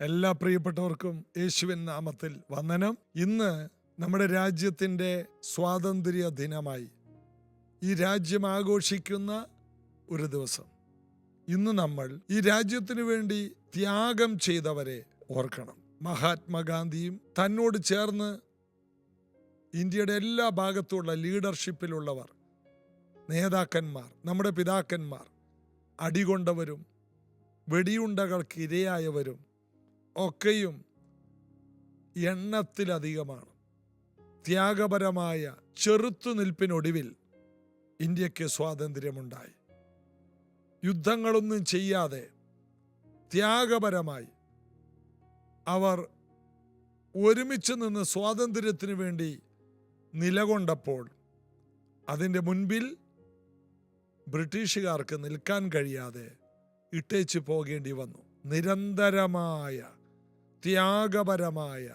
എല്ലാ പ്രിയപ്പെട്ടവർക്കും യേശുവിൻ നാമത്തിൽ വന്ദനം. ഇന്ന് നമ്മുടെ രാജ്യത്തിൻ്റെ സ്വാതന്ത്ര്യ ദിനമായി ഈ രാജ്യം ആഘോഷിക്കുന്ന ഒരു ദിവസം. ഇന്ന് നമ്മൾ ഈ രാജ്യത്തിനു വേണ്ടി ത്യാഗം ചെയ്തവരെ ഓർക്കണം. മഹാത്മാഗാന്ധിയും തന്നോട് ചേർന്ന് ഇന്ത്യയുടെ എല്ലാ ഭാഗത്തുള്ള ലീഡർഷിപ്പിലുള്ളവർ, നേതാക്കന്മാർ, നമ്മുടെ പിതാക്കന്മാർ, അടികൊണ്ടവരും വെടിയുണ്ടകൾക്ക് ഇരയായവരും ഒക്കെയും എണ്ണത്തിലധികമാണ്. ത്യാഗപരമായ ചെറുത്തുനിൽപ്പിനൊടുവിൽ ഇന്ത്യക്ക് സ്വാതന്ത്ര്യമുണ്ടായി. യുദ്ധങ്ങളൊന്നും ചെയ്യാതെ ത്യാഗപരമായി അവർ ഒരുമിച്ച് നിന്ന് സ്വാതന്ത്ര്യത്തിന് വേണ്ടി നിലകൊണ്ടപ്പോൾ അതിൻ്റെ മുൻപിൽ ബ്രിട്ടീഷുകാർക്ക് നിൽക്കാൻ കഴിയാതെ ഇട്ടേച്ച് പോകേണ്ടി വന്നു. നിരന്തരമായ ത്യാഗപരമായ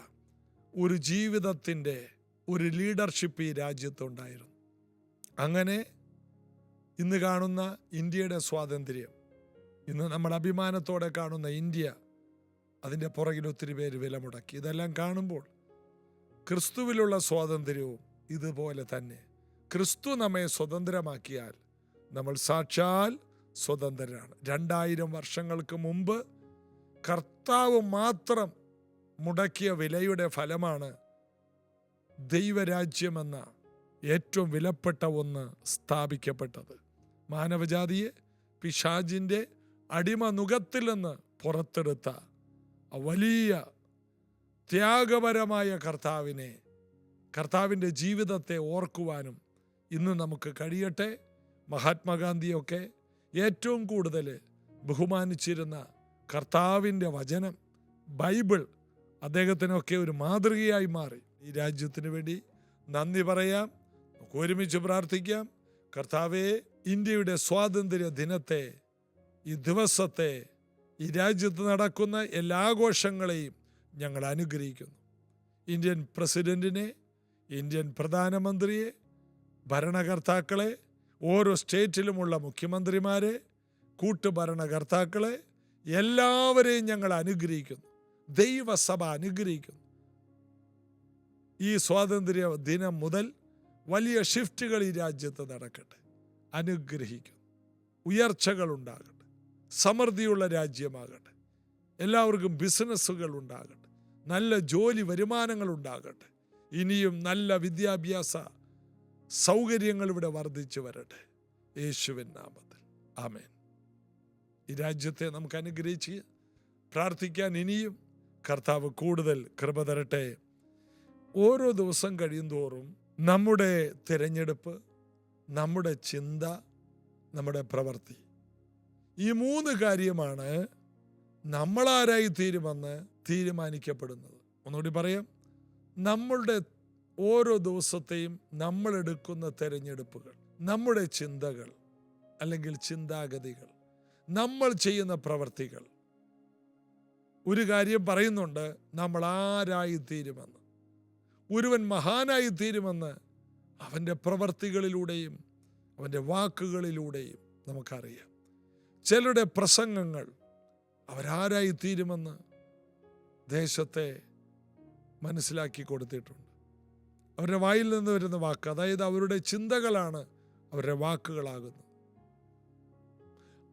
ഒരു ജീവിതത്തിൻ്റെ ഒരു ലീഡർഷിപ്പ് ഈ രാജ്യത്തുണ്ടായിരുന്നു. അങ്ങനെ ഇന്ന് കാണുന്ന ഇന്ത്യയുടെ സ്വാതന്ത്ര്യം, ഇന്ന് നമ്മൾ അഭിമാനത്തോടെ കാണുന്ന ഇന്ത്യ, അതിൻ്റെ പുറകിൽ ഒത്തിരി പേര് വില മുടക്കി. ഇതെല്ലാം കാണുമ്പോൾ ക്രിസ്തുവിലുള്ള സ്വാതന്ത്ര്യവും ഇതുപോലെ തന്നെ. ക്രിസ്തു നമ്മെ സ്വതന്ത്രമാക്കിയാൽ നമ്മൾ സാക്ഷാൽ സ്വതന്ത്രരാണ്. 2000 വർഷങ്ങൾക്ക് മുമ്പ് കർത്താവ് മാത്രം മുടക്കിയ വിലയുടെ ഫലമാണ് ദൈവരാജ്യമെന്ന ഏറ്റവും വിലപ്പെട്ട ഒന്ന് സ്ഥാപിക്കപ്പെട്ടത്. മാനവജാതിയെ പിശാചിൻ്റെ അടിമനുഖത്തിൽ നിന്ന് പുറത്തെടുത്ത വലിയ ത്യാഗപരമായ കർത്താവിൻ്റെ ജീവിതത്തെ ഓർക്കുവാനും ഇന്ന് നമുക്ക് കഴിയട്ടെ. മഹാത്മാഗാന്ധിയൊക്കെ ഏറ്റവും കൂടുതൽ ബഹുമാനിച്ചിരുന്ന കർത്താവിൻ്റെ വചനം, ബൈബിൾ, അദ്ദേഹത്തിനൊക്കെ ഒരു മാതൃകയായി മാറി. ഈ രാജ്യത്തിന് വേണ്ടി നന്ദി പറയാം, നമുക്ക് ഒരുമിച്ച് പ്രാർത്ഥിക്കാം. കർത്താവേ, ഇന്ത്യയുടെ സ്വാതന്ത്ര്യ ദിനത്തെ, ഈ ദിവസത്തെ, ഈ രാജ്യത്ത് നടക്കുന്ന എല്ലാ ആഘോഷങ്ങളെയും ഞങ്ങൾ അനുഗ്രഹിക്കുന്നു. ഇന്ത്യൻ പ്രസിഡന്റിനെ, ഇന്ത്യൻ പ്രധാനമന്ത്രിയെ, ഭരണകർത്താക്കളെ, ഓരോ സ്റ്റേറ്റിലുമുള്ള മുഖ്യമന്ത്രിമാരെ, കൂട്ടുഭരണകർത്താക്കളെ, എല്ലാവരെയും ഞങ്ങൾ അനുഗ്രഹിക്കുന്നു. ദൈവസഭ അനുഗ്രഹിക്കുന്നു. ഈ സ്വാതന്ത്ര്യ ദിനം മുതൽ വലിയ ഷിഫ്റ്റുകൾ ഈ രാജ്യത്ത് നടക്കട്ടെ. അനുഗ്രഹിക്കുന്നു. ഉയർച്ചകൾ ഉണ്ടാകട്ടെ. സമൃദ്ധിയുള്ള രാജ്യമാകട്ടെ. എല്ലാവർക്കും ബിസിനസ്സുകൾ ഉണ്ടാകട്ടെ. നല്ല ജോലി വരുമാനങ്ങൾ ഉണ്ടാകട്ടെ. ഇനിയും നല്ല വിദ്യാഭ്യാസ സൗകര്യങ്ങൾ ഇവിടെ വർദ്ധിച്ചു വരട്ടെ. യേശുവിൻ നാമത്തിൽ ആമേൻ. ഈ രാജ്യത്തെ നമുക്ക് അനുഗ്രഹിച്ച് പ്രാർത്ഥിക്കാൻ ഇനിയും കർത്താവ് കൂടുതൽ കൃപ തരട്ടെ. ഓരോ ദിവസം കഴിയും തോറും നമ്മുടെ തിരഞ്ഞെടുപ്പ്, നമ്മുടെ ചിന്ത, നമ്മുടെ പ്രവൃത്തി, ഈ 3 കാര്യമാണ് നമ്മളാരായി തീരുമെന്ന് തീരുമാനിക്കപ്പെടുന്നത്. ഒന്നുകൂടി പറയാം. നമ്മളുടെ ഓരോ ദിവസത്തെയും നമ്മളെടുക്കുന്ന തിരഞ്ഞെടുപ്പുകൾ, നമ്മുടെ ചിന്തകൾ അല്ലെങ്കിൽ ചിന്താഗതികൾ, നമ്മൾ ചെയ്യുന്ന പ്രവൃത്തികൾ. ഒരു കാര്യം പറയുന്നുണ്ട്, നമ്മൾ ആരായി തീരുമെന്ന്. ഒരുവൻ മഹാനായി തീരുമെന്ന് അവൻ്റെ പ്രവൃത്തികളിലൂടെയും അവൻ്റെ വാക്കുകളിലൂടെയും നമുക്കറിയാം. ചിലരുടെ പ്രസംഗങ്ങൾ അവരാരായി തീരുമെന്ന് ദേശത്തെ മനസ്സിലാക്കി കൊടുത്തിട്ടുണ്ട്. അവരുടെ വായിൽ നിന്ന് വരുന്ന വാക്ക്, അതായത് അവരുടെ ചിന്തകളാണ് അവരുടെ വാക്കുകളാകുന്നത്.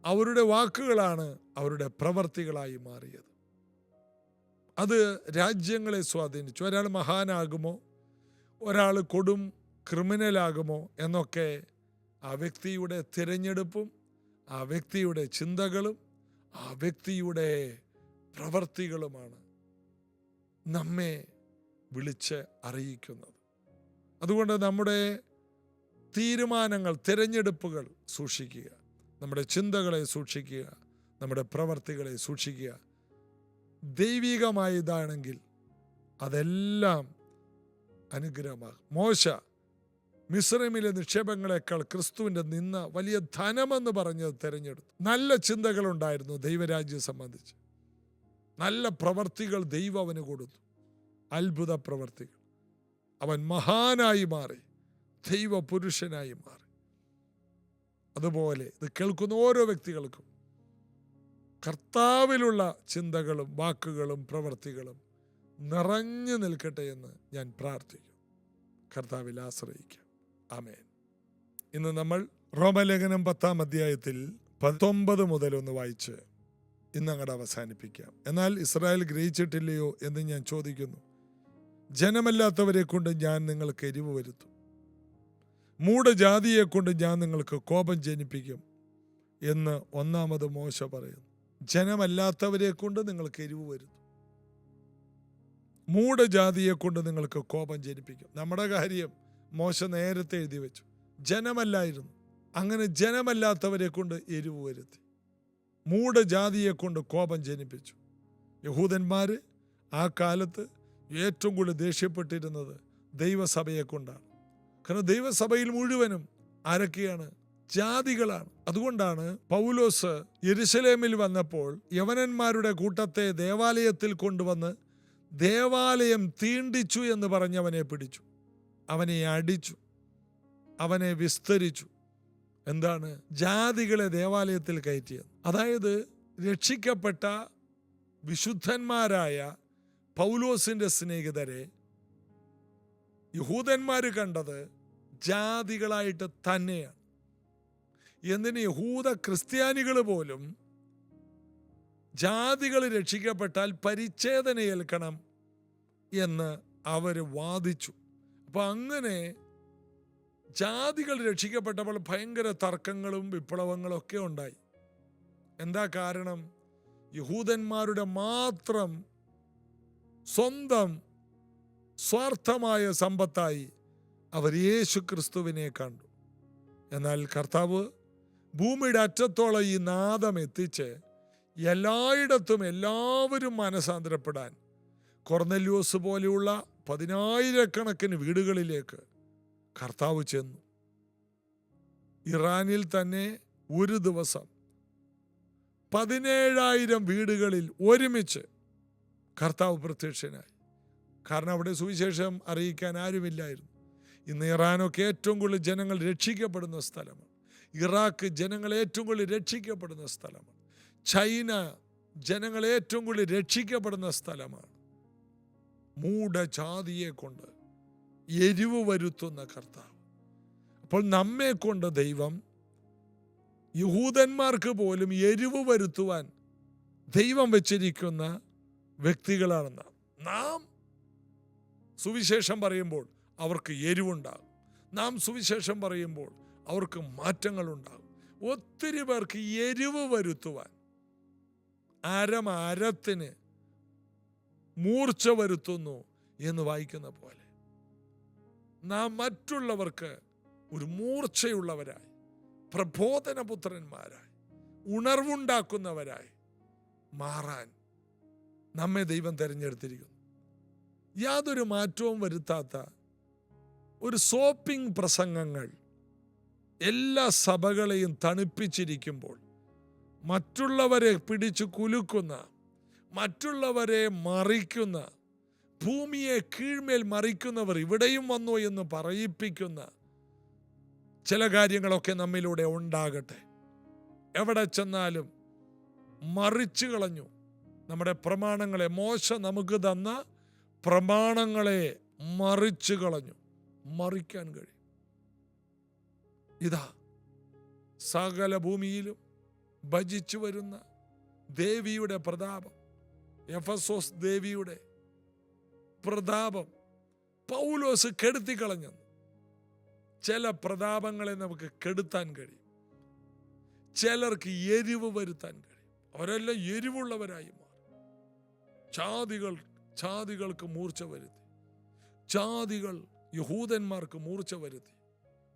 അവരുടെ വാക്കുകളാണ് അവരുടെ പ്രവർത്തികളായി മാറിയത്. അത് രാജ്യങ്ങളെ സ്വാധീനിച്ചു. ഒരാൾ മഹാനാകുമോ, ഒരാൾ കൊടും ക്രിമിനലാകുമോ എന്നൊക്കെ ആ വ്യക്തിയുടെ തിരഞ്ഞെടുപ്പും ആ വ്യക്തിയുടെ ചിന്തകളും ആ വ്യക്തിയുടെ പ്രവർത്തികളുമാണ് നമ്മെ വിളിച്ച് അറിയിക്കുന്നത്. അതുകൊണ്ട് നമ്മുടെ തീരുമാനങ്ങൾ, തിരഞ്ഞെടുപ്പുകൾ സൂക്ഷിക്കുക. നമ്മുടെ ചിന്തകളെ സൂക്ഷിക്കുക. നമ്മുടെ പ്രവർത്തികളെ സൂക്ഷിക്കുക. ദൈവികമായതാണെങ്കിൽ അതെല്ലാം അനുഗ്രഹമാകും. മോശ മിസ്രൈമിലെ നിക്ഷേപങ്ങളെക്കാൾ ക്രിസ്തുവിൻ്റെ നിന്ന വലിയ ധനമെന്ന് പറഞ്ഞത് തിരഞ്ഞെടുത്തു. നല്ല ചിന്തകളുണ്ടായിരുന്നു ദൈവരാജ്യം സംബന്ധിച്ച്. നല്ല പ്രവർത്തികൾ ദൈവം അവന് കൊടുത്തു. അത്ഭുത പ്രവർത്തികൾ. അവൻ മഹാനായി മാറി, ദൈവ പുരുഷനായി മാറി. അതുപോലെ ഇത് കേൾക്കുന്ന ഓരോ വ്യക്തികൾക്കും കർത്താവിലുള്ള ചിന്തകളും വാക്കുകളും പ്രവൃത്തികളും നിറഞ്ഞു നിൽക്കട്ടെ എന്ന് ഞാൻ പ്രാർത്ഥിക്കും. കർത്താവിൽ ആശ്രയിക്കാം. ആമേൻ. ഇന്ന് നമ്മൾ റോമലേഖനം 10-ാം അധ്യായത്തിൽ 19 മുതൽ ഒന്ന് വായിച്ച് ഇന്നങ്ങടെ അവസാനിപ്പിക്കാം. എന്നാൽ ഇസ്രായേൽ ഗ്രഹിച്ചിട്ടില്ലയോ എന്ന് ഞാൻ ചോദിക്കുന്നു. ജനമല്ലാത്തവരെ കൊണ്ട് ഞാൻ നിങ്ങൾക്ക് എരിവ് വരുത്തും, മൂഢജാതിയെ കൊണ്ട് ഞാൻ നിങ്ങൾക്ക് കോപം ജനിപ്പിക്കും എന്ന് ഒന്നാമത് മോശ പറയുന്നു. ജനമല്ലാത്തവരെ കൊണ്ട് നിങ്ങൾക്ക് എരിവ് വരുത്തും, മൂഢജാതിയെ കൊണ്ട് നിങ്ങൾക്ക് കോപം ജനിപ്പിക്കും. നമ്മുടെ കാര്യം മോശ നേരത്തെ എഴുതി വെച്ചു. ജനമല്ലായിരുന്നു. അങ്ങനെ ജനമല്ലാത്തവരെ കൊണ്ട് എരിവ് വരുത്തി, മൂഢജാതിയെ കൊണ്ട് കോപം ജനിപ്പിച്ചു. യഹൂദന്മാർ ആ കാലത്ത് ഏറ്റവും കൂടുതൽ ദേഷ്യപ്പെട്ടിരുന്നത് ദൈവസഭയെ കൊണ്ടാണ്. കാരണം ദൈവസഭയിൽ മുഴുവനും ആരൊക്കെയാണ്? ജാതികളാണ്. അതുകൊണ്ടാണ് പൗലോസ് യെരുശലേമിൽ വന്നപ്പോൾ യവനന്മാരുടെ കൂട്ടത്തെ ദേവാലയത്തിൽ കൊണ്ടുവന്ന് ദേവാലയം തീണ്ടിച്ചു എന്ന് പറഞ്ഞവനെ പിടിച്ചു, അവനെ അടിച്ചു, അവനെ വിസ്തരിച്ചു. എന്താണ്? ജാതികളെ ദേവാലയത്തിൽ കയറ്റിയത്. അതായത് രക്ഷിക്കപ്പെട്ട വിശുദ്ധന്മാരായ പൗലോസിന്റെ സ്നേഹിതരെ യഹൂദന്മാർ കണ്ടത് ജാതികളായിട്ട് തന്നെയാണ്. എന്തിന്? യഹൂദ ക്രിസ്ത്യാനികൾ പോലും ജാതികൾ രക്ഷിക്കപ്പെട്ടാൽ പരിച്ഛേദന ഏൽക്കണം എന്ന് അവർ വാദിച്ചു. അപ്പൊ അങ്ങനെ ജാതികൾ രക്ഷിക്കപ്പെട്ടപ്പോൾ ഭയങ്കര തർക്കങ്ങളും വിപ്ലവങ്ങളും ഒക്കെ ഉണ്ടായി. എന്താ കാരണം? യഹൂദന്മാരുടെ മാത്രം സ്വന്തം സ്വാർത്ഥമായ സമ്പത്തായി അവർ യേശു ക്രിസ്തുവിനെ കണ്ടു. എന്നാൽ കർത്താവ് ഭൂമിയുടെ അറ്റത്തോളം ഈ നാദം എത്തിച്ച് എല്ലായിടത്തും എല്ലാവരും മാനസാന്തരപ്പെടാൻ കൊർന്നല്യോസ് പോലെയുള്ള 10,000-കണക്കിന് വീടുകളിലേക്ക് കർത്താവ് ചെന്നു. ഇറാനിൽ തന്നെ ഒരു ദിവസം 17,000 വീടുകളിൽ ഒരുമിച്ച് കർത്താവ് പ്രത്യക്ഷനായി. കാരണം അവിടെ സുവിശേഷം അറിയിക്കാൻ ആരുമില്ലായിരുന്നു. ഇന്ന് ഇറാനൊക്കെ ഏറ്റവും കൂടുതൽ ജനങ്ങൾ രക്ഷിക്കപ്പെടുന്ന സ്ഥലമാണ്. ഇറാഖ് ജനങ്ങൾ ഏറ്റവും കൂടുതൽ രക്ഷിക്കപ്പെടുന്ന സ്ഥലമാണ്. ചൈന ജനങ്ങൾ ഏറ്റവും കൂടുതൽ രക്ഷിക്കപ്പെടുന്ന സ്ഥലമാണ്. മൂഢജാതിയെ കൊണ്ട് എരിവ് വരുത്തുന്ന കർത്താവ്. അപ്പോൾ നമ്മെ കൊണ്ട് ദൈവം യഹൂദന്മാർക്ക് പോലും എരിവ് വരുത്തുവാൻ ദൈവം വെച്ചിരിക്കുന്ന വ്യക്തികളാണ് നാം. നാം സുവിശേഷം പറയുമ്പോൾ അവർക്ക് എരിവുണ്ടാകും. നാം സുവിശേഷം പറയുമ്പോൾ അവർക്ക് മാറ്റങ്ങളുണ്ടാകും. ഒത്തിരി പേർക്ക് എരിവ് വരുത്തുവാൻ അരത്തിന് മൂർച്ച വരുത്തുന്നു എന്ന് വായിക്കുന്ന പോലെ നാം മറ്റുള്ളവർക്ക് ഒരു മൂർച്ചയുള്ളവരായി, പ്രബോധനപുത്രന്മാരായി, ഉണർവുണ്ടാക്കുന്നവരായി മാറാൻ നമ്മെ ദൈവം തിരഞ്ഞെടുത്തിരിക്കുന്നു. യാതൊരു മാറ്റവും വരുത്താത്ത ഒരു സോപ്പിംഗ് പ്രസംഗങ്ങൾ എല്ലാ സഭകളെയും തണുപ്പിച്ചിരിക്കുമ്പോൾ മറ്റുള്ളവരെ പിടിച്ചു കുലുക്കുന്ന, മറ്റുള്ളവരെ മറിക്കുന്ന, ഭൂമിയെ കീഴ്മേൽ മറിക്കുന്നവർ ഇവിടെയും വന്നു എന്ന് പറയിപ്പിക്കുന്ന ചില കാര്യങ്ങളൊക്കെ നമ്മിലൂടെ ഉണ്ടാകട്ടെ. എവിടെ ചെന്നാലും മറിച്ചു കളഞ്ഞു നമ്മുടെ പ്രമാണങ്ങളെ. മോശ നമുക്ക് തന്ന പ്രമാണങ്ങളെ മറിച്ചു കളഞ്ഞു. മറിക്കാൻ കഴിയും. ഇതാ സകല ഭൂമിയിലും ഭജിച്ചു വരുന്ന ദേവിയുടെ പ്രതാപം, എഫസോസ് ദേവിയുടെ പ്രതാപം പൗലോസ് കെടുത്തിക്കളഞ്ഞെന്ന്. ചില പ്രതാപങ്ങളെ നമുക്ക് കെടുത്താൻ കഴിയും, ചിലർക്ക് എരിവ് വരുത്താൻ കഴിയും. അവരെല്ലാം എരിവുള്ളവരായി മാറും. ജാതികൾക്ക് മൂർച്ച വരുത്തി, ജാതികൾ യഹൂദന്മാർക്ക് മൂർച്ച വരുത്തി.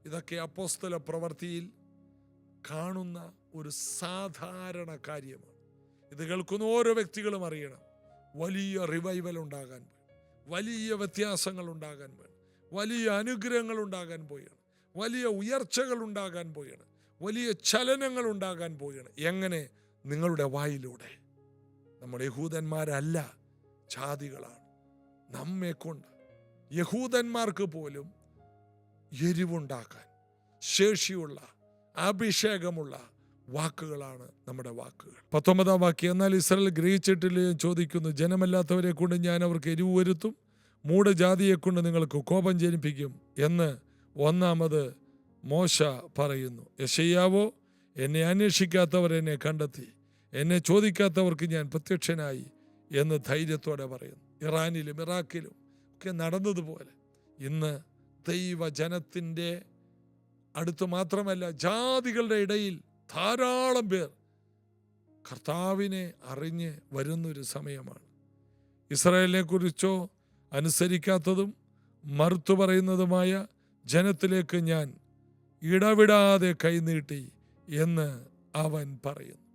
ഇതൊക്കെ അപ്പോസ്തല പ്രവൃത്തിയിൽ കാണുന്ന ഒരു സാധാരണ കാര്യമാണ്. ഇത് കേൾക്കുന്ന ഓരോ വ്യക്തികളും അറിയണം. വലിയ റിവൈവൽ ഉണ്ടാകാൻ പോയി, വലിയ വ്യത്യാസങ്ങൾ ഉണ്ടാകാൻ പോയി, വലിയ അനുഗ്രഹങ്ങൾ ഉണ്ടാകാൻ പോവുകയാണ്, വലിയ ഉയർച്ചകൾ ഉണ്ടാകാൻ പോവുകയാണ്, വലിയ ചലനങ്ങൾ ഉണ്ടാകാൻ പോവുകയാണ്. എങ്ങനെ? നിങ്ങളുടെ വായിലൂടെ. നമ്മുടെ യഹൂദന്മാരല്ല, ജാതികളാണ്. നമ്മെ കൊണ്ട് യഹൂദന്മാർക്ക് പോലും എരിവുണ്ടാക്കാൻ ശേഷിയുള്ള, അഭിഷേകമുള്ള വാക്കുകളാണ് നമ്മുടെ വാക്കുകൾ. 19-ാം വാക്യം, എന്നാൽ ഇസ്രായേൽ ഗ്രഹിച്ചിട്ടില്ലേ ചോദിക്കുന്നു, ജനമല്ലാത്തവരെ കൊണ്ട് ഞാൻ അവർക്ക് എരിവ് വരുത്തും, മൂഢജാതിയെ കൊണ്ട് നിങ്ങൾക്ക് കോപം ജനിപ്പിക്കും എന്ന് 1-ാമത് മോശ പറയുന്നു. യെശയ്യാവോ, എന്നെ അന്വേഷിക്കാത്തവർ എന്നെ കണ്ടെത്തി, എന്നെ ചോദിക്കാത്തവർക്ക് ഞാൻ പ്രത്യക്ഷനായി എന്ന് ധൈര്യത്തോടെ പറയുന്നു. ഇറാനിലും ഇറാഖിലും ഒക്കെ നടന്നതുപോലെ ഇന്ന് ദൈവജനത്തിൻ്റെ അടുത്ത് മാത്രമല്ല, ജാതികളുടെ ഇടയിൽ ധാരാളം പേർ കർത്താവിനെ അറിഞ്ഞ് വരുന്നൊരു സമയമാണ്. ഇസ്രായേലിനെ കുറിച്ചോ അനുസരിക്കാത്തതും മറുത്തു പറയുന്നതുമായ ജനത്തിലേക്ക് ഞാൻ ഇടവിടാതെ കൈനീട്ടി എന്ന് അവൻ പറയുന്നു.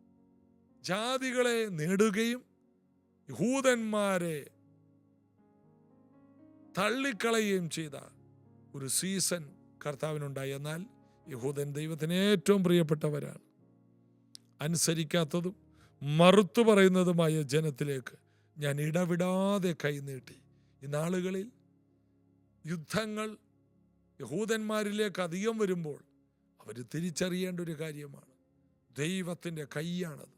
ജാതികളെ നേടുകയും യഹൂദന്മാരെ തള്ളിക്കളയുകയും ചെയ്ത ഒരു സീസൺ കർത്താവിനുണ്ടായി. എന്നാൽ യഹൂദൻ ദൈവത്തിന് ഏറ്റവും പ്രിയപ്പെട്ടവരാണ്. അനുസരിക്കാത്തതും മറുത്തു പറയുന്നതുമായ ജനത്തിലേക്ക് ഞാൻ ഇടവിടാതെ കൈനീട്ടി. ഈ നാളുകളിൽ യുദ്ധങ്ങൾ യഹൂദന്മാരിലേക്ക് അധികം വരുമ്പോൾ അവർ തിരിച്ചറിയേണ്ട ഒരു കാര്യമാണ്, ദൈവത്തിൻ്റെ കൈയാണത്.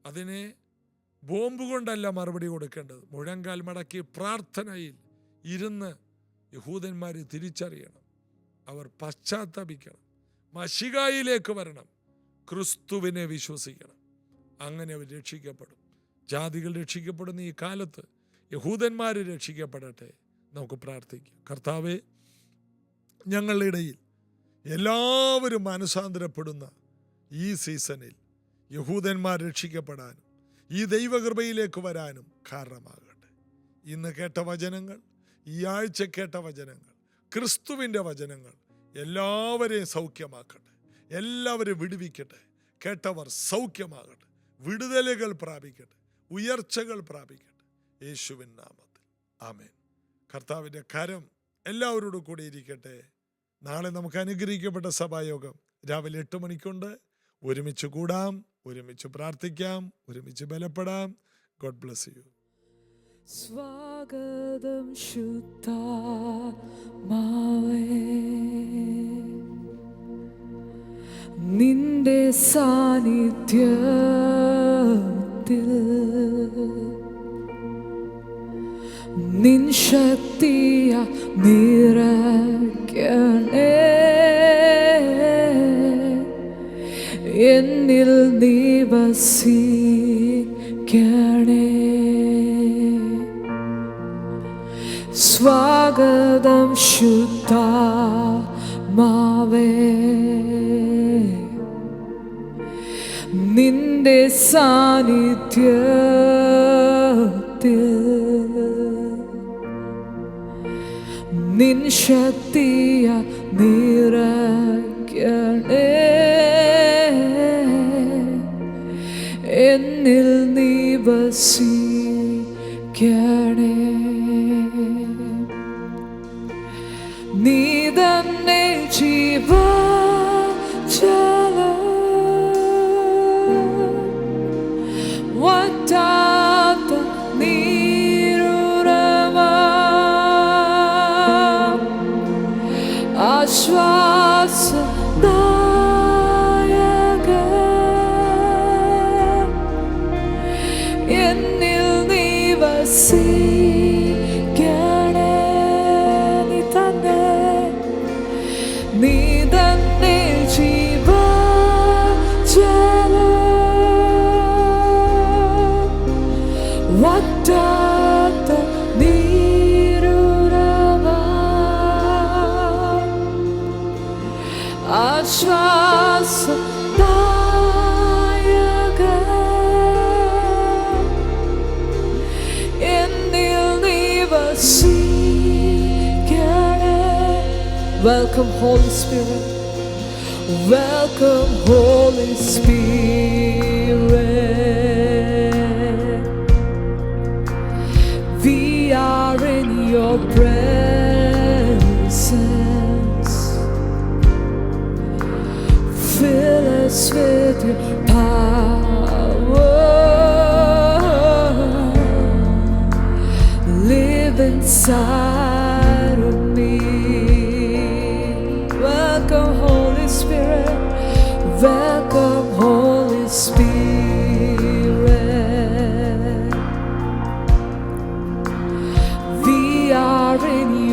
അതിനെ ബോംബ് കൊണ്ടല്ല മറുപടി കൊടുക്കേണ്ടത്. മുഴങ്കാൽ മടക്കി പ്രാർത്ഥനയിൽ ഇരുന്ന് യഹൂദന്മാർ തിരിച്ചറിയണം, അവർ പശ്ചാത്തപിക്കണം, മശികായിലേക്ക് വരണം, ക്രിസ്തുവിനെ വിശ്വസിക്കണം. അങ്ങനെ അവർ രക്ഷിക്കപ്പെടും. ജാതികൾ രക്ഷിക്കപ്പെടുന്ന ഈ കാലത്ത് യഹൂദന്മാർ രക്ഷിക്കപ്പെടട്ടെ. നമുക്ക് പ്രാർത്ഥിക്കാം. കർത്താവേ, ഞങ്ങളുടെ ഇടയിൽ എല്ലാവരും മാനസാന്തരപ്പെടുന്ന ഈ സീസണിൽ യഹൂദന്മാർ രക്ഷിക്കപ്പെടാനും ഈ ദൈവകൃപയിലേക്ക് വരാനും കാരണമാകട്ടെ. ഇന്ന് കേട്ട വചനങ്ങൾ, ഈ ആഴ്ച കേട്ട വചനങ്ങൾ, ക്രിസ്തുവിൻ്റെ വചനങ്ങൾ എല്ലാവരെയും സൗഖ്യമാക്കട്ടെ, എല്ലാവരെയും വിടുവിക്കട്ടെ. കേട്ടവർ സൗഖ്യമാകട്ടെ, വിടുതലുകൾ പ്രാപിക്കട്ടെ, ഉയർച്ചകൾ പ്രാപിക്കട്ടെ, യേശുവിൻ നാമത്തിൽ ആമേൻ. കർത്താവിൻ്റെ കരം എല്ലാവരോടും കൂടി ഇരിക്കട്ടെ. നാളെ നമുക്ക് അനുഗ്രഹിക്കപ്പെട്ട സഭായോഗം രാവിലെ 8 മണിക്കുണ്ട്. ഒരുമിച്ച് കൂടാം, ഒരുമിച്ച് പ്രാർത്ഥിക്കാം, ഒരുമിച്ച് ബലപ്പെടാം. God bless you. സ്വാഗതം ശുദ്ധാത്മാവേ, നിന്റെ സാന്നിധ്യത്തിൽ നിൻ ശക്തിയ നിറയ്ക്കണേ, എന്നിൽ നീ വസിക്കണേ. സ്വാഗതം ശുദ്ധാത്മാവേ, നിന്റെ സാന്നിധ്യത്തിൽ നിൻ ശക്തിയ നിറയ്ക്കണേ, എന്നിൽ നീ വസിക്കണേ. നീ തന്നെ ജീവജലം, വറ്റാത്ത നീരുറവ, ആശ്വാസദായകൻ, എന്നിൽ നീ വസിക്കണേ. നീ തന്നെ ജീവജലം, വറ്റാത്ത നീരുറവ, ആശ്വാസദായകൻ, എന്നിൽ നീ വസിക്കണേ. Welcome Holy Spirit, welcome Holy Spirit. We are in your presence. Fill us with your power. Live inside of me. Welcome Holy Spirit, welcome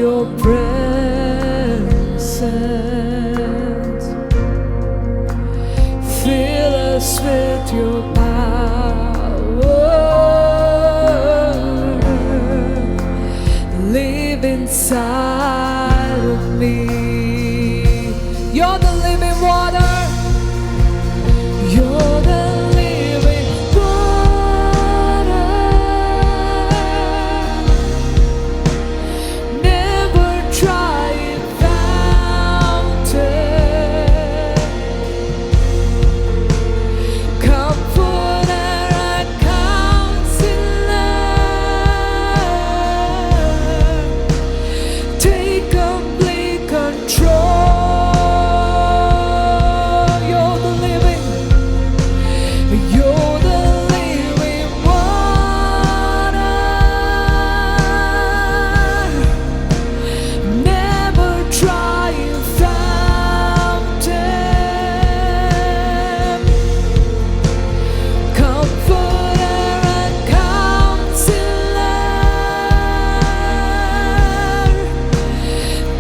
your presence. Fill us with your power. Live inside of me. You're the living water. You're the living water. Never try it fountain. Comforter and counselor. Take complete control. You're the living water. Never try a fountain. Comforter and counselor.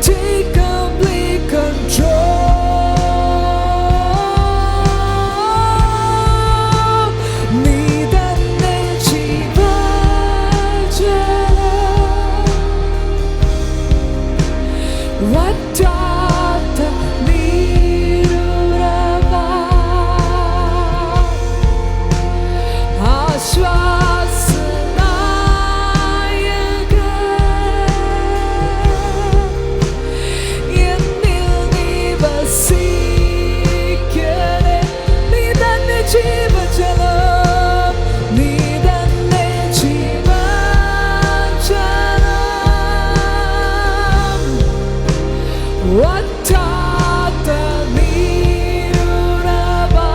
Take complete control. വറ്റാത്ത നീരുറവാ ആശ്വാസനായകൻ എന്നിൽ നീ വസിക്കണേ. നീ തന്നെ ജീവജലം. നീ തന്നെ ജീവജലം. വറ്റാത്ത നീരുറവാ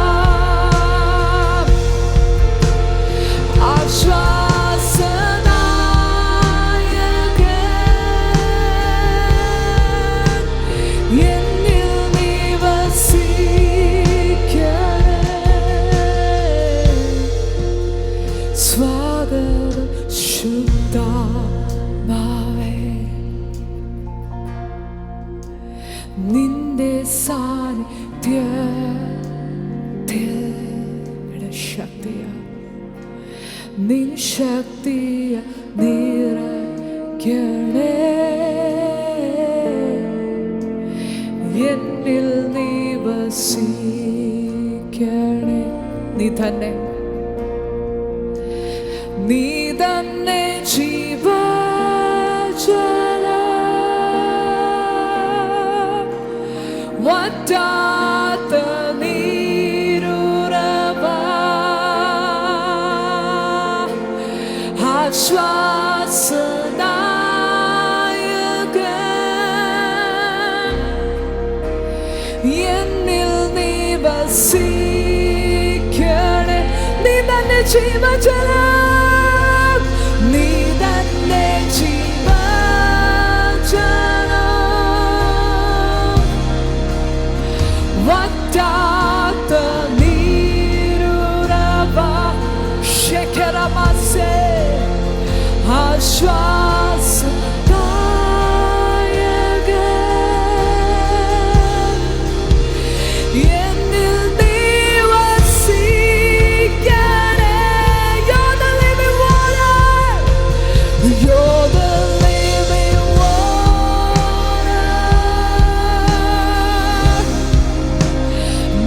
ആശ്വാസനായകൻ എന്നിൽ നീ വസിക്കണേ. സ്വാഗതം ശുദ്ധാത്മാവേ. നിന്റെ സാന്നിധ്യത്തിൽ ശക്തിയ നിൻ ശക്തിയ നിറയ്ക്കണേ. എന്നിൽ നീ വസിക്കണേ. നീ തന്നെ ജീവജലം. വറ്റാത്ത നീരുറവാ ആശ്വാസനായകൻ എന്നിൽ നീ വസിക്കണേ. നീ തന്നെ ജീവജലം. നീ തന്നെ ജീവജലം. വറ്റാത്ത നീരുറവാ ശേഖരമാസേ ആശ്വാസനായകൻ എന്നിൽ നീ വസിക്കണേ. You're the living water. You're the living water.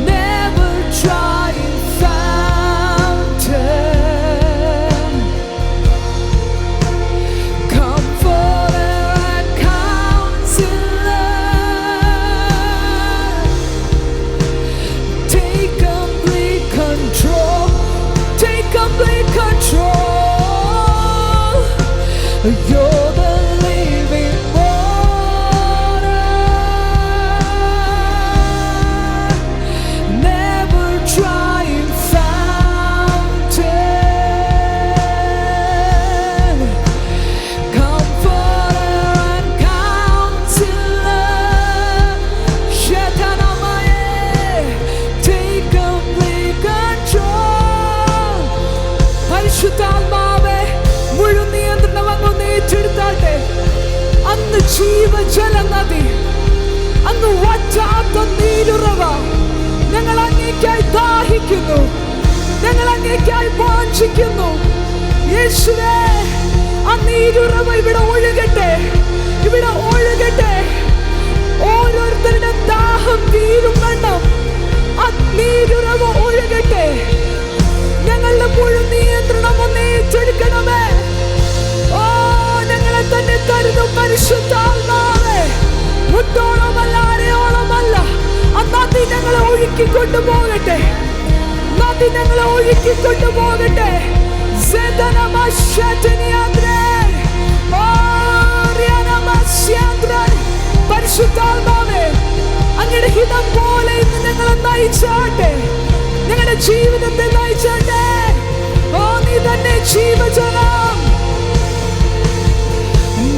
Never try a fountain. Comforter and counselor. Take complete control. Take complete control. You're the living water. Never try a fountain. Comforter and counselor. Shetanamaye. Take complete control. പരിശുദ്ധാത്മാവേ മുഴുവൻ നിയന്ത്രണം അങ്ങ് ഏറ്റെടുത്ത് ജീവജല നദി, അങ്ങ് വറ്റാത്ത നീരുറവ. ഞങ്ങൾ അങ്ങേയ്ക്കായി ദാഹിക്കുന്നു, ഞങ്ങൾ അങ്ങേയ്ക്കായി വാഞ്ചിക്കുന്നു. യേശുവേ, ആ നീരുറവ ഇവിടെ ഒഴുകട്ടെ, ഇവിടെ ഒഴുകട്ടെ. ഓരോരുത്തരുടെ ദാഹം തീരും വണ്ണം ആ നീരുറവ ഒഴുകട്ടെ. ഞങ്ങളുടെ മുഴുവൻ നിയന്ത്രണം ഒന്ന് ഏറ്റെടുക്കണമേ. ഓ, ഞങ്ങളെ തന്നെ തരുന്നു പരിശുദ്ധാത്മാവേ. മുട്ടോളമല്ല, അരയോളമല്ല, ആ നദി ഞങ്ങളെ ഒഴുക്കിക്കൊണ്ടുപോകട്ടെ, നദി ഞങ്ങളെ ഒഴുക്കിക്കൊണ്ടുപോകട്ടെ. പരിശുദ്ധാത്മാവേ, അങ്ങയുടെ ഹിതം പോലെ ഇന്ന് ഞങ്ങളെ നയിച്ചാട്ടെ, ഞങ്ങളുടെ ജീവിതത്തെ നയിച്ചാട്ടെ. ഓ, നീ തന്നെ ജീവജലം,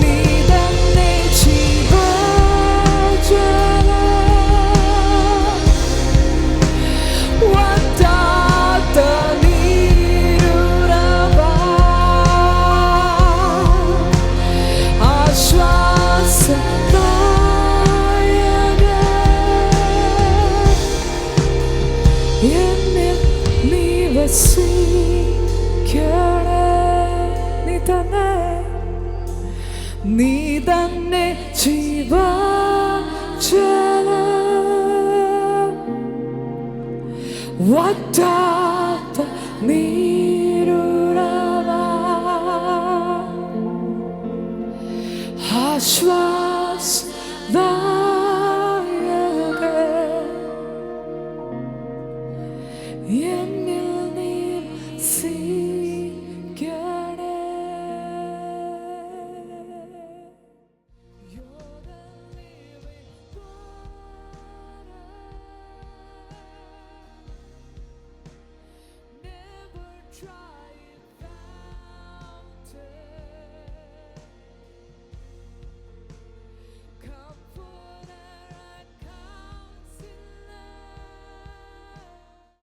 നീ തന്നെ ജീവജലം. വറ്റാത്ത നീരുറവ, ആശ്വാസദായകൻ, എന്നിൽ നീ വസിക്കണേ. നീ തന്നെ ജീവജലം, വറ്റാത്ത നീരുറവ, ആശ്വാസദായകൻ.